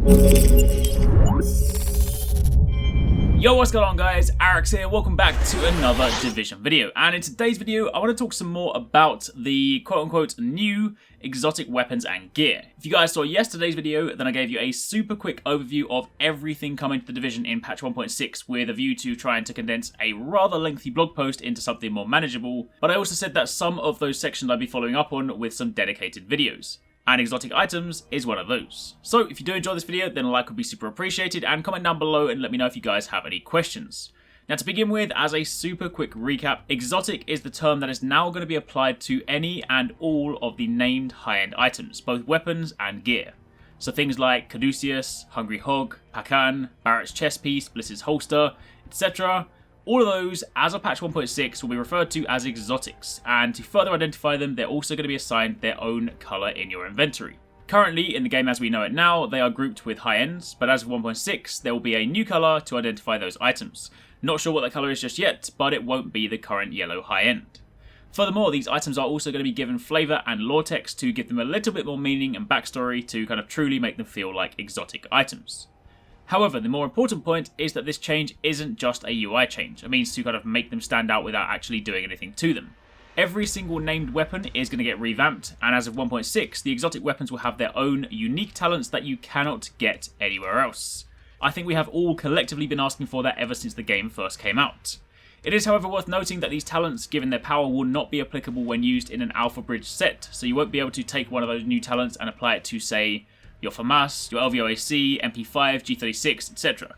Yo, what's going on guys, Arekkz here, welcome back to another Division video, and in today's video I want to talk some more about the quote-unquote new exotic weapons and gear. If you guys saw yesterday's video, then I gave you a super quick overview of everything coming to the Division in patch 1.6 with a view to trying to condense a rather lengthy blog post into something more manageable, but I also said that some of those sections I'd be following up on with some dedicated videos. And exotic items is one of those. So if you do enjoy this video, then a like would be super appreciated, and comment down below and let me know if you guys have any questions. Now to begin with, as a super quick recap, exotic is the term that is now going to be applied to any and all of the named high-end items, both weapons and gear. So things like Caduceus, Hungry Hog, Pacan, Barrett's chest piece, Bliss's holster, etc. All of those, as of patch 1.6, will be referred to as exotics, and to further identify them, they're also going to be assigned their own colour in your inventory. Currently, in the game as we know it now, they are grouped with high ends, but as of 1.6, there will be a new colour to identify those items. Not sure what that colour is just yet, but it won't be the current yellow high end. Furthermore, these items are also going to be given flavour and lore text to give them a little bit more meaning and backstory to kind of truly make them feel like exotic items. However, the more important point is that this change isn't just a UI change, a means to kind of make them stand out without actually doing anything to them. Every single named weapon is going to get revamped, and as of 1.6, the exotic weapons will have their own unique talents that you cannot get anywhere else. I think we have all collectively been asking for that ever since the game first came out. It is however worth noting that these talents, given their power, will not be applicable when used in an alpha bridge set, so you won't be able to take one of those new talents and apply it to, say, your FAMAS, your LVOAC, MP5, G36, etc.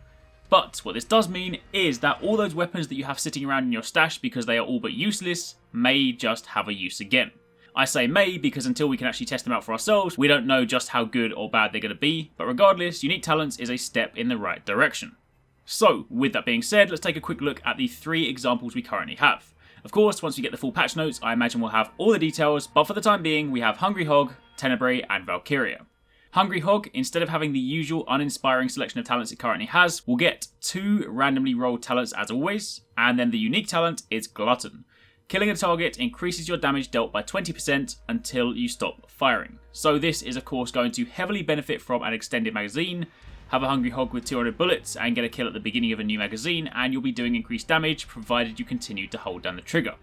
But what this does mean is that all those weapons that you have sitting around in your stash because they are all but useless may just have a use again. I say may because until we can actually test them out for ourselves, we don't know just how good or bad they're going to be, but regardless, unique talents is a step in the right direction. So, with that being said, let's take a quick look at the 3 examples we currently have. Of course, once we get the full patch notes, I imagine we'll have all the details, but for the time being, we have Hungry Hog, Tenebrae, and Valkyria. Hungry Hog, instead of having the usual uninspiring selection of talents it currently has, will get 2 randomly rolled talents as always, and then the unique talent is Glutton. Killing a target increases your damage dealt by 20% until you stop firing. So this is of course going to heavily benefit from an extended magazine. Have a Hungry Hog with 200 bullets and get a kill at the beginning of a new magazine, and you'll be doing increased damage provided you continue to hold down the trigger.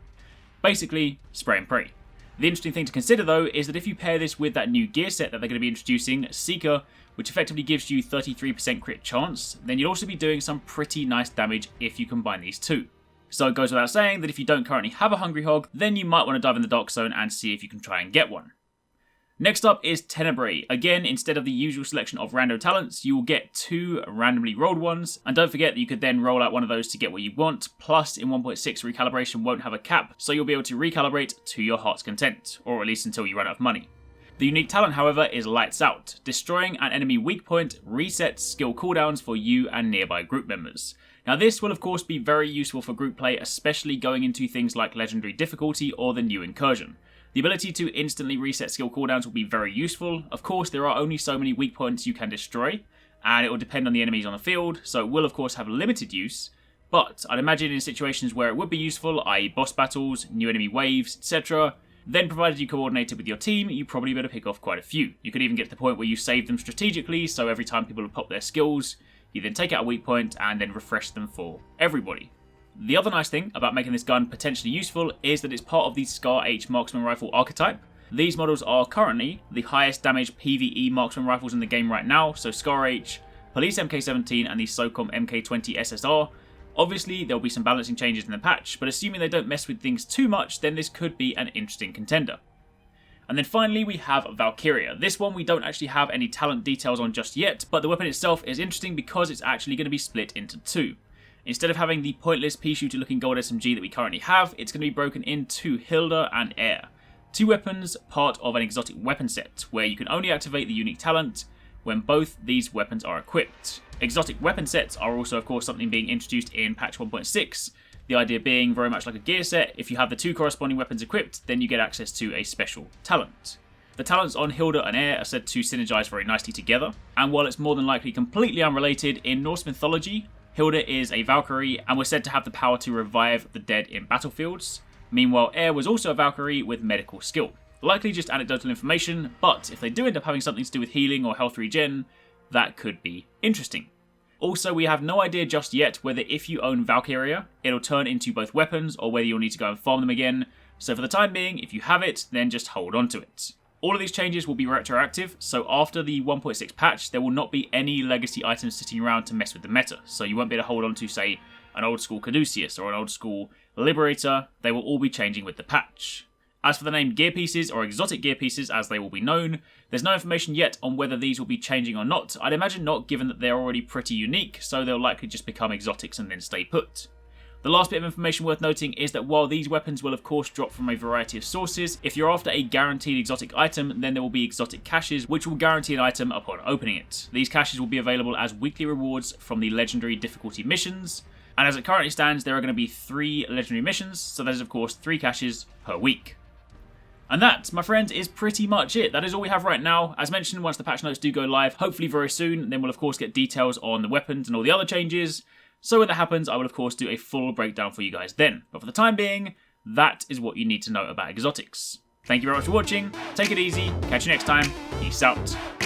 Basically, spray and pray. The interesting thing to consider though is that if you pair this with that new gear set that they're going to be introducing, Seeker, which effectively gives you 33% crit chance, then you'll also be doing some pretty nice damage if you combine these two. So it goes without saying that if you don't currently have a Hungry Hog, then you might want to dive in the Dark Zone and see if you can try and get one. Next up is Tenebrae. Again, instead of the usual selection of rando talents, you will get 2 randomly rolled ones, and don't forget that you could then roll out one of those to get what you want, plus in 1.6 recalibration won't have a cap, so you'll be able to recalibrate to your heart's content, or at least until you run out of money. The unique talent, however, is Lights Out. Destroying an enemy weak point resets skill cooldowns for you and nearby group members. Now this will of course be very useful for group play, especially going into things like Legendary Difficulty or the new Incursion. The ability to instantly reset skill cooldowns will be very useful. Of course, there are only so many weak points you can destroy, and it will depend on the enemies on the field, so it will of course have limited use, but I'd imagine in situations where it would be useful, i.e. boss battles, new enemy waves, etc., then provided you coordinated with your team, you probably better pick off quite a few. You could even get to the point where you save them strategically, so every time people have popped their skills, you then take out a weak point and then refresh them for everybody. The other nice thing about making this gun potentially useful is that it's part of the SCAR-H marksman rifle archetype. These models are currently the highest damage PvE marksman rifles in the game right now, so SCAR-H, Police MK17 and the SOCOM MK20 SSR. Obviously there will be some balancing changes in the patch, but assuming they don't mess with things too much, then this could be an interesting contender. And then finally we have Valkyria. This one we don't actually have any talent details on just yet, but the weapon itself is interesting because it's actually going to be split into 2. Instead of having the pointless pea shooter looking gold SMG that we currently have, it's going to be broken into Hilda and Air. 2 weapons, part of an exotic weapon set, where you can only activate the unique talent when both these weapons are equipped. Exotic weapon sets are also of course something being introduced in patch 1.6, the idea being very much like a gear set. If you have the 2 corresponding weapons equipped, then you get access to a special talent. The talents on Hilda and Air are said to synergize very nicely together, and while it's more than likely completely unrelated, in Norse mythology, Hilda is a Valkyrie and was said to have the power to revive the dead in battlefields. Meanwhile, Air was also a Valkyrie with medical skill. Likely just anecdotal information, but if they do end up having something to do with healing or health regen, that could be interesting. Also, we have no idea just yet whether if you own Valkyria, it'll turn into both weapons or whether you'll need to go and farm them again. So for the time being, if you have it, then just hold on to it. All of these changes will be retroactive, so after the 1.6 patch, there will not be any legacy items sitting around to mess with the meta. So you won't be able to hold on to, say, an old school Caduceus or an old school Liberator. They will all be changing with the patch. As for the named gear pieces, or exotic gear pieces as they will be known, there's no information yet on whether these will be changing or not. I'd imagine not, given that they're already pretty unique, so they'll likely just become exotics and then stay put. The last bit of information worth noting is that while these weapons will of course drop from a variety of sources, if you're after a guaranteed exotic item, then there will be exotic caches which will guarantee an item upon opening it. These caches will be available as weekly rewards from the legendary difficulty missions, and as it currently stands, there are going to be 3 legendary missions, so that is of course 3 caches per week. And that, my friends, is pretty much it. That is all we have right now. As mentioned, once the patch notes do go live, hopefully very soon, then we'll of course get details on the weapons and all the other changes. So when that happens, I will of course do a full breakdown for you guys then. But for the time being, that is what you need to know about exotics. Thank you very much for watching. Take it easy. Catch you next time. Peace out.